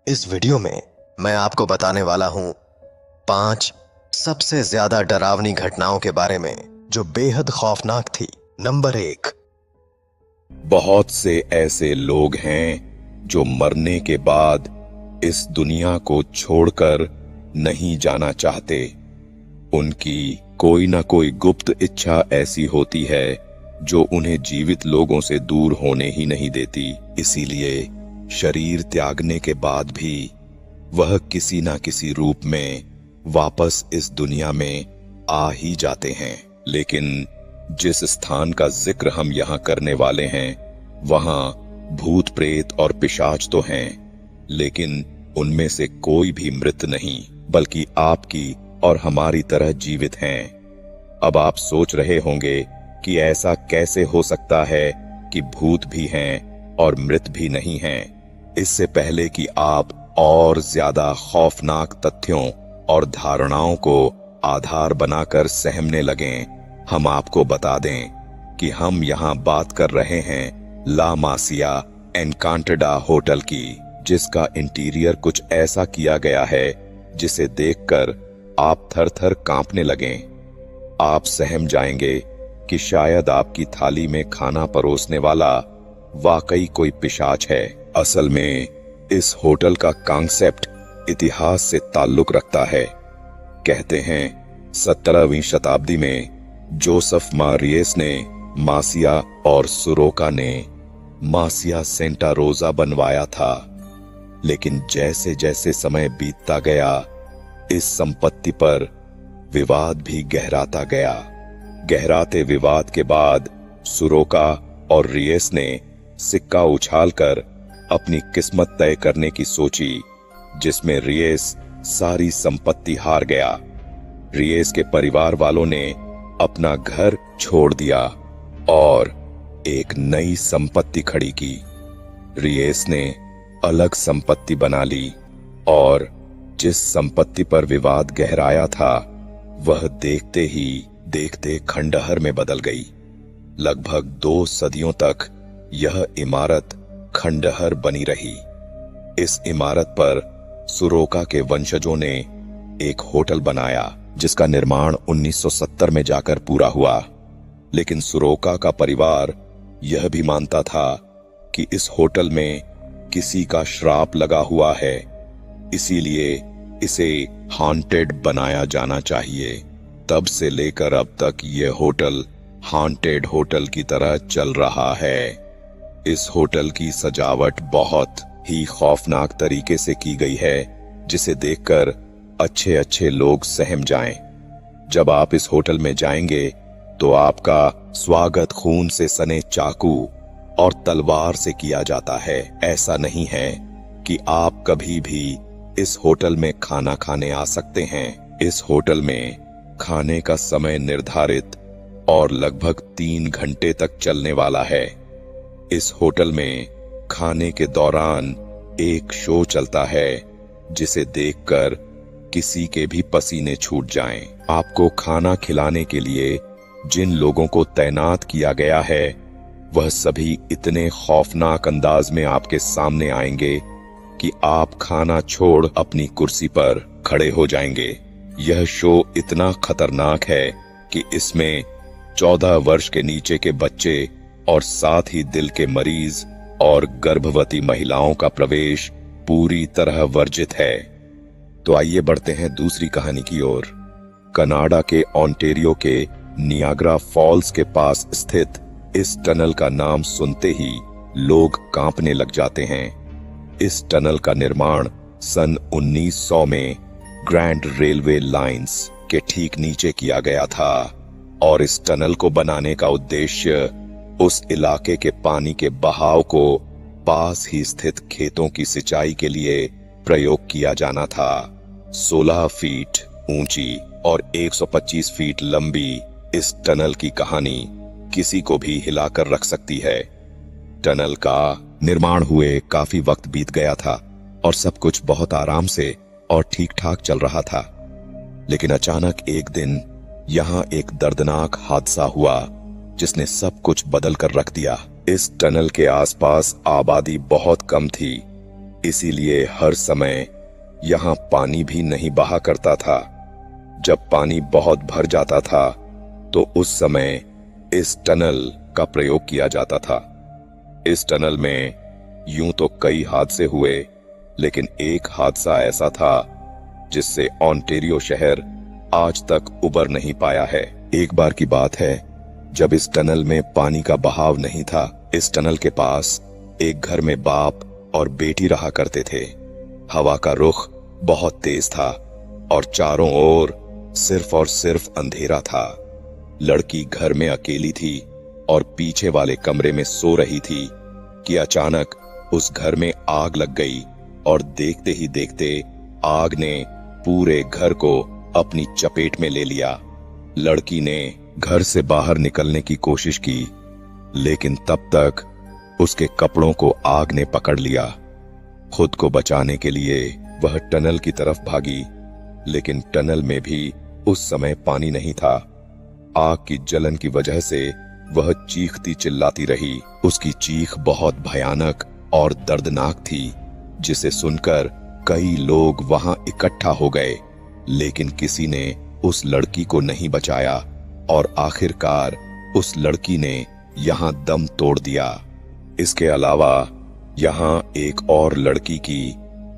इस वीडियो में मैं आपको बताने वाला हूं 5 सबसे ज्यादा डरावनी घटनाओं के बारे में जो बेहद खौफनाक थी। नंबर 1। बहुत से ऐसे लोग हैं जो मरने के बाद इस दुनिया को छोड़कर नहीं जाना चाहते। उनकी कोई ना कोई गुप्त इच्छा ऐसी होती है जो उन्हें जीवित लोगों से दूर होने ही नहीं देती। इसीलिए शरीर त्यागने के बाद भी वह किसी ना किसी रूप में वापस इस दुनिया में आ ही जाते हैं। लेकिन जिस स्थान का जिक्र हम यहाँ करने वाले हैं वहां भूत प्रेत और पिशाच तो हैं, लेकिन उनमें से कोई भी मृत नहीं बल्कि आपकी और हमारी तरह जीवित हैं। अब आप सोच रहे होंगे कि ऐसा कैसे हो सकता है कि भूत भी हैं और मृत भी नहीं हैं। इससे पहले कि आप और ज्यादा खौफनाक तथ्यों और धारणाओं को आधार बनाकर सहमने लगें, हम आपको बता दें कि हम यहाँ बात कर रहे हैं ला मासिया एनकांटेडा होटल की, जिसका इंटीरियर कुछ ऐसा किया गया है जिसे देखकर आप थर-थर कांपने लगें। आप सहम जाएंगे कि शायद आपकी थाली में खाना परोसने वाला वाकई कोई पिशाच है। असल में इस होटल का कॉन्सेप्ट इतिहास से ताल्लुक रखता है। कहते हैं 17वीं शताब्दी में जोसेफ मारियस ने मासिया और सुरोका ने मासिया सेंटा रोजा बनवाया था। लेकिन जैसे जैसे समय बीतता गया इस संपत्ति पर विवाद भी गहराता गया। गहराते विवाद के बाद सुरोका और रियस ने सिक्का उछालकर अपनी किस्मत तय करने की सोची, जिसमें रियस सारी संपत्ति हार गया। रियस के परिवार वालों ने अपना घर छोड़ दिया और एक नई संपत्ति खड़ी की। रियस ने अलग संपत्ति बना ली और जिस संपत्ति पर विवाद गहराया था वह देखते ही देखते खंडहर में बदल गई। लगभग 2 सदियों तक यह इमारत खंडहर बनी रही। इस इमारत पर सुरोका के वंशजों ने एक होटल बनाया जिसका निर्माण 1970 में जाकर पूरा हुआ। लेकिन सुरोका का परिवार यह भी मानता था कि इस होटल में किसी का श्राप लगा हुआ है, इसीलिए इसे हॉन्टेड बनाया जाना चाहिए। तब से लेकर अब तक यह होटल हॉन्टेड होटल की तरह चल रहा है। इस होटल की सजावट बहुत ही खौफनाक तरीके से की गई है जिसे देखकर अच्छे अच्छे लोग सहम जाएं। जब आप इस होटल में जाएंगे तो आपका स्वागत खून से सने चाकू और तलवार से किया जाता है। ऐसा नहीं है कि आप कभी भी इस होटल में खाना खाने आ सकते हैं। इस होटल में खाने का समय निर्धारित और लगभग 3 घंटे तक चलने वाला है। इस होटल में खाने के दौरान एक शो चलता है जिसे देखकर किसी के भी पसीने छूट जाएं। आपको खाना खिलाने के लिए जिन लोगों को तैनात किया गया है वह सभी इतने खौफनाक अंदाज में आपके सामने आएंगे कि आप खाना छोड़ अपनी कुर्सी पर खड़े हो जाएंगे। यह शो इतना खतरनाक है कि इसमें 14 वर्ष के नीचे के बच्चे और साथ ही दिल के मरीज और गर्भवती महिलाओं का प्रवेश पूरी तरह वर्जित है। तो आइए बढ़ते हैं दूसरी कहानी की ओर। कनाडा के ओंटारियो के नियाग्रा फॉल्स के पास स्थित इस टनल का नाम सुनते ही लोग कांपने लग जाते हैं। इस टनल का निर्माण सन 1900 में ग्रैंड रेलवे लाइंस के ठीक नीचे किया गया था और इस टनल को बनाने का उद्देश्य उस इलाके के पानी के बहाव को पास ही स्थित खेतों की सिंचाई के लिए प्रयोग किया जाना था। 16 फीट ऊंची और 125 फीट लंबी इस टनल की कहानी किसी को भी हिलाकर रख सकती है। टनल का निर्माण हुए काफी वक्त बीत गया था और सब कुछ बहुत आराम से और ठीक ठाक चल रहा था। लेकिन अचानक एक दिन यहाँ एक दर्दनाक हादसा हुआ जिसने सब कुछ बदल कर रख दिया। इस टनल के आसपास आबादी बहुत कम थी इसीलिए हर समय यहाँ पानी भी नहीं बहा करता था। जब पानी बहुत भर जाता था तो उस समय इस टनल का प्रयोग किया जाता था। इस टनल में यूं तो कई हादसे हुए, लेकिन एक हादसा ऐसा था जिससे ओंटारियो शहर आज तक उबर नहीं पाया है। एक बार की बात है, जब इस टनल में पानी का बहाव नहीं था। इस टनल के पास एक घर में बाप और बेटी रहा करते थे। हवा का रुख बहुत तेज था और चारों ओर सिर्फ और सिर्फ अंधेरा था। लड़की घर में अकेली थी और पीछे वाले कमरे में सो रही थी कि अचानक उस घर में आग लग गई और देखते ही देखते आग ने पूरे घर को अपनी चपेट में ले लिया। लड़की ने घर से बाहर निकलने की कोशिश की, लेकिन तब तक उसके कपड़ों को आग ने पकड़ लिया। खुद को बचाने के लिए वह टनल की तरफ भागी, लेकिन टनल में भी उस समय पानी नहीं था। आग की जलन की वजह से वह चीखती चिल्लाती रही। उसकी चीख बहुत भयानक और दर्दनाक थी, जिसे सुनकर कई लोग वहां इकट्ठा हो गए, लेकिन किसी ने उस लड़की को नहीं बचाया और आखिरकार उस लड़की ने यहां दम तोड़ दिया। इसके अलावा यहां एक और लड़की की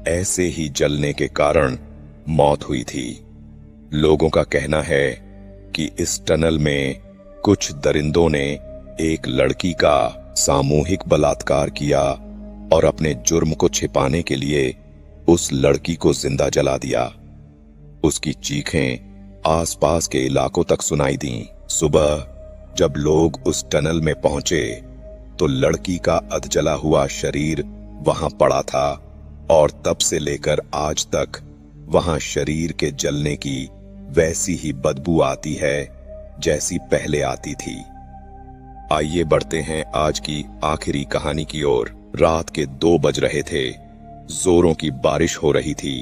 ऐसे ही जलने के कारण मौत हुई थी। लोगों का कहना है कि इस टनल में कुछ दरिंदों ने एक लड़की का सामूहिक बलात्कार किया और अपने जुर्म को छिपाने के लिए उस लड़की को जिंदा जला दिया। उसकी चीखें आसपास के इलाकों तक सुनाई दीं। सुबह जब लोग उस टनल में पहुंचे तो लड़की का अधजला हुआ शरीर वहां पड़ा था और तब से लेकर आज तक वहां शरीर के जलने की वैसी ही बदबू आती है जैसी पहले आती थी। आइए बढ़ते हैं आज की आखिरी कहानी की ओर। रात के 2 बज रहे थे। जोरों की बारिश हो रही थी।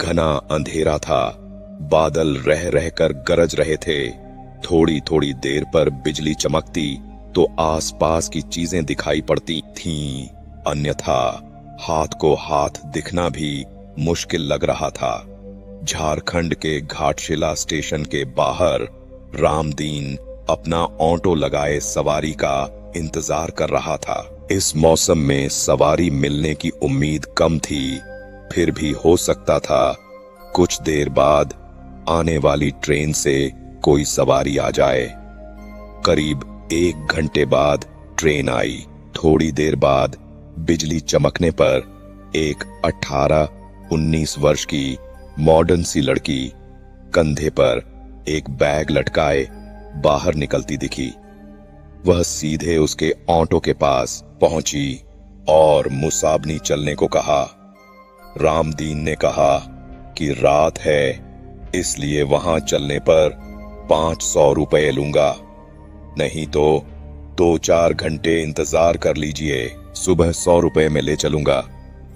घना अंधेरा था। बादल रह रहकर गरज रहे थे। थोड़ी थोड़ी देर पर बिजली चमकती तो आसपास की चीजें दिखाई पड़ती थीं, अन्यथा हाथ को हाथ दिखना भी मुश्किल लग रहा था। झारखंड के घाटशिला स्टेशन के बाहर रामदीन अपना ऑटो लगाए सवारी का इंतजार कर रहा था। इस मौसम में सवारी मिलने की उम्मीद कम थी, फिर भी हो सकता था कुछ देर बाद आने वाली ट्रेन से कोई सवारी आ जाए। करीब 1 घंटे बाद ट्रेन आई। थोड़ी देर बाद बिजली चमकने पर एक 18-19 वर्ष की मॉडर्न सी लड़की कंधे पर एक बैग लटकाए बाहर निकलती दिखी। वह सीधे उसके ऑटो के पास पहुंची और मुसाबनी चलने को कहा। रामदीन ने कहा कि रात है, इसलिए वहां चलने पर 500 रुपए लूंगा, नहीं तो 2-4 घंटे इंतजार कर लीजिए, सुबह 100 रुपए में ले चलूंगा।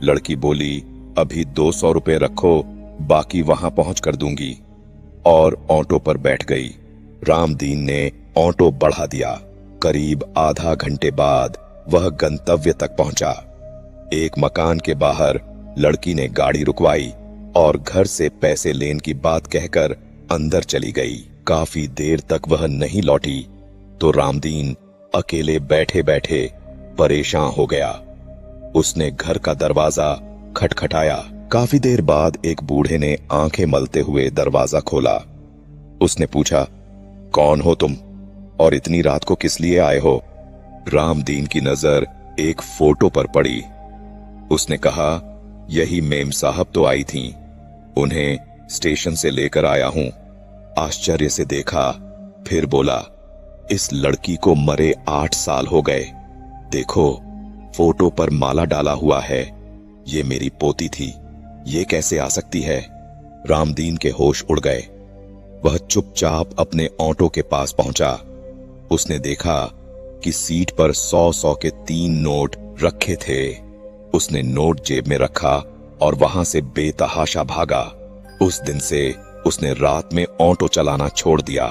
लड़की बोली, अभी 200 रुपए रखो, बाकी वहां पहुंच कर दूंगी, और ऑटो पर बैठ गई। रामदीन ने ऑटो बढ़ा दिया। करीब आधा घंटे बाद वह गंतव्य तक पहुंचा। एक मकान के बाहर लड़की ने गाड़ी रुकवाई और घर से पैसे लेने की बात कहकर अंदर चली गई। काफी देर तक वह नहीं लौटी तो रामदीन अकेले बैठे बैठे परेशान हो गया। उसने घर का दरवाजा खटखटाया। काफी देर बाद एक बूढ़े ने आंखें मलते हुए दरवाजा खोला। उसने पूछा, कौन हो तुम और इतनी रात को किस लिए आए हो? रामदीन की नजर एक फोटो पर पड़ी। उसने कहा, यही मेम साहब तो आई थीं, उन्हें स्टेशन से लेकर आया हूं। आश्चर्य से देखा, फिर बोला, इस लड़की को मरे 8 साल हो गए। देखो, फोटो पर माला डाला हुआ है, ये मेरी पोती थी, ये कैसे आ सकती है? रामदीन के होश उड़ गए। वह चुपचाप अपने ऑटो के पास पहुंचा। उसने देखा कि सीट पर 100-100 के 3 नोट रखे थे। उसने नोट जेब में रखा और वहां से बेतहाशा भागा। उस दिन से उसने रात में ऑटो चलाना छोड़ दिया।